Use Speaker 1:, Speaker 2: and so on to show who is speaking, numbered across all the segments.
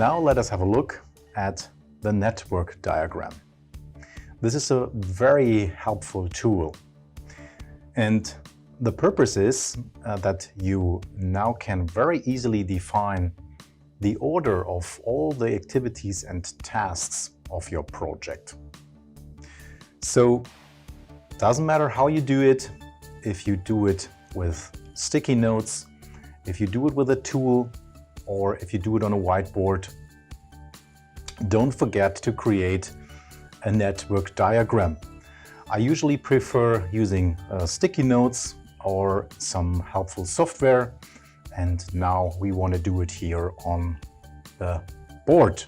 Speaker 1: now let us have a look at the network diagram. This is a very helpful tool. And the purpose is that you now can very easily define the order of all the activities and tasks of your project. So it doesn't matter how you do it, if you do it with sticky notes, if you do it with a tool, or if you do it on a whiteboard, don't forget to create a network diagram. I usually prefer using sticky notes or some helpful software, and now we want to do it here on the board.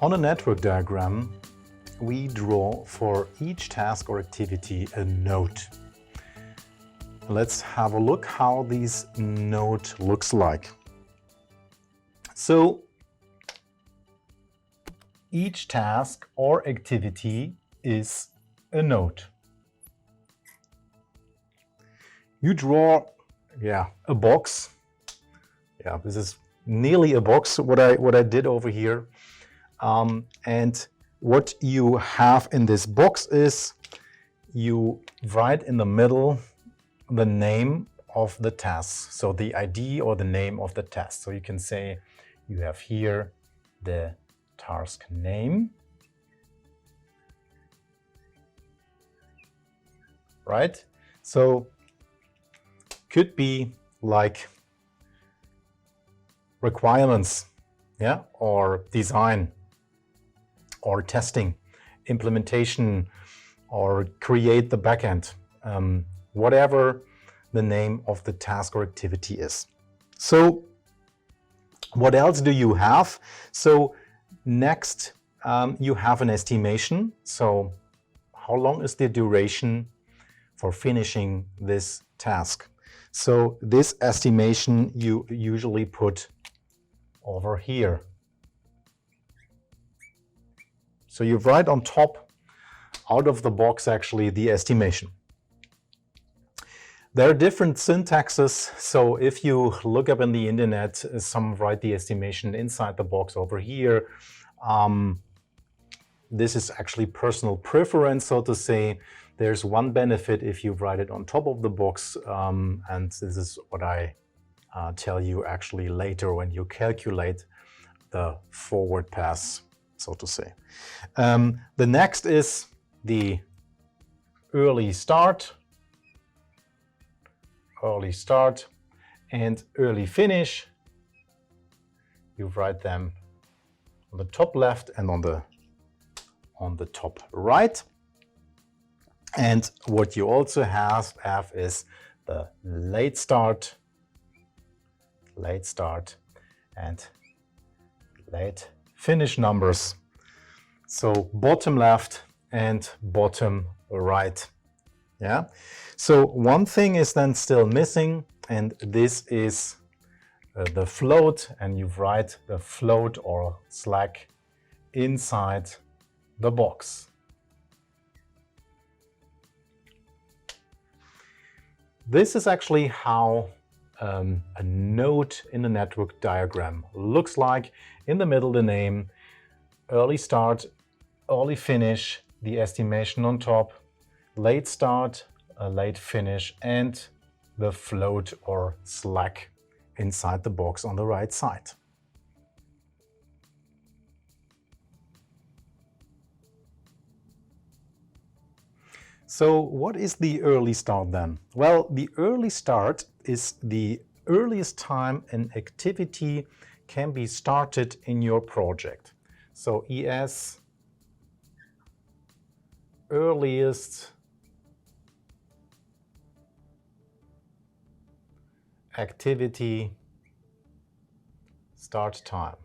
Speaker 1: On a network diagram, we draw for each task or activity a node. Let's have a look how this node looks like. So each task or activity is a node. You draw a box. This is nearly a box what I did over here. And what you have in this box is you write in the middle the name of the task, so the ID or the name of the task. So you can say you have here the task name, right? So could be like requirements, or design, or testing, implementation, or create the backend, whatever the name of the task or activity is. So what else do you have? So next, you have an estimation. So how long is the duration for finishing this task? So this estimation you usually put over here. So you write on top, out of the box, actually the estimation. There are different syntaxes. So if you look up in the internet, some write the estimation inside the box over here. This is actually personal preference, so to say. There's one benefit if you write it on top of the box, and this is what I tell you actually later when you calculate the forward pass, so to say. The next is the early start, and early finish. You write them on the top left and on the top right. And what you also have is the late start, and late finish numbers. So bottom left and bottom right. So one thing is then still missing, and this is the float, and you write the float or slack inside the box. This is actually how a node in the network diagram looks like. In the middle, the name, early start, early finish, the estimation on top, late start, a late finish, and the float or slack inside the box on the right side. So what is the early start then? Well, the early start is the earliest time an activity can be started in your project. So ES, earliest activity start time.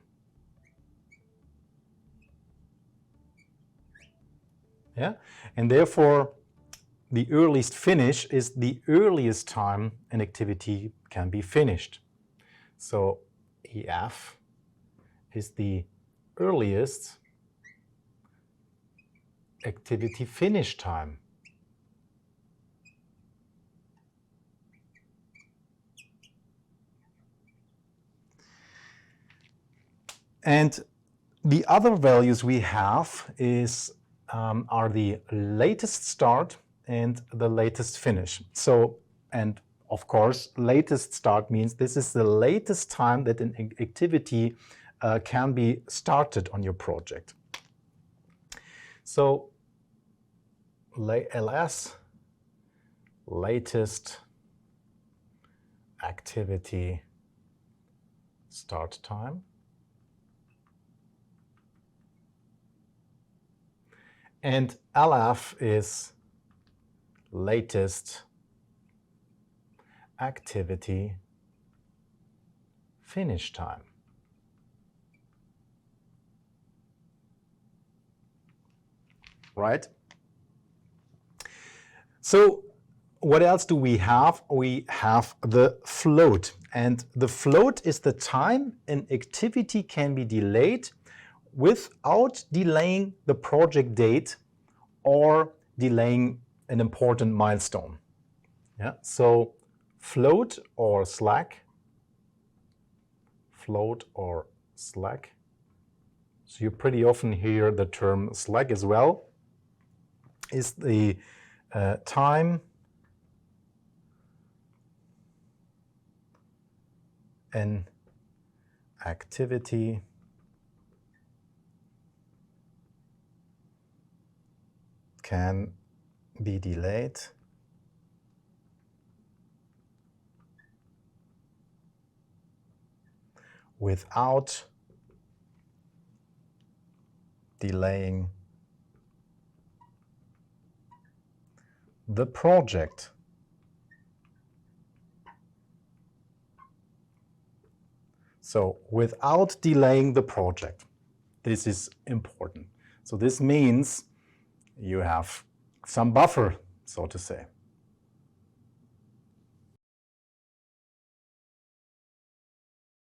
Speaker 1: And therefore, the earliest finish is the earliest time an activity can be finished. So EF is the earliest activity finish time. And the other values we have are the latest start and the latest finish. So, and of course, latest start means this is the latest time that an activity can be started on your project. So, ls, latest activity start time. And LF is latest activity finish time. Right? So what else do we have? We have the float. And the float is the time an activity can be delayed without delaying the project date or delaying an important milestone. Yeah, so float or slack. Float or slack. So you pretty often hear the term slack as well. Is the time an activity can be delayed without delaying the project. So without delaying the project. This is important. So this means you have some buffer, so to say.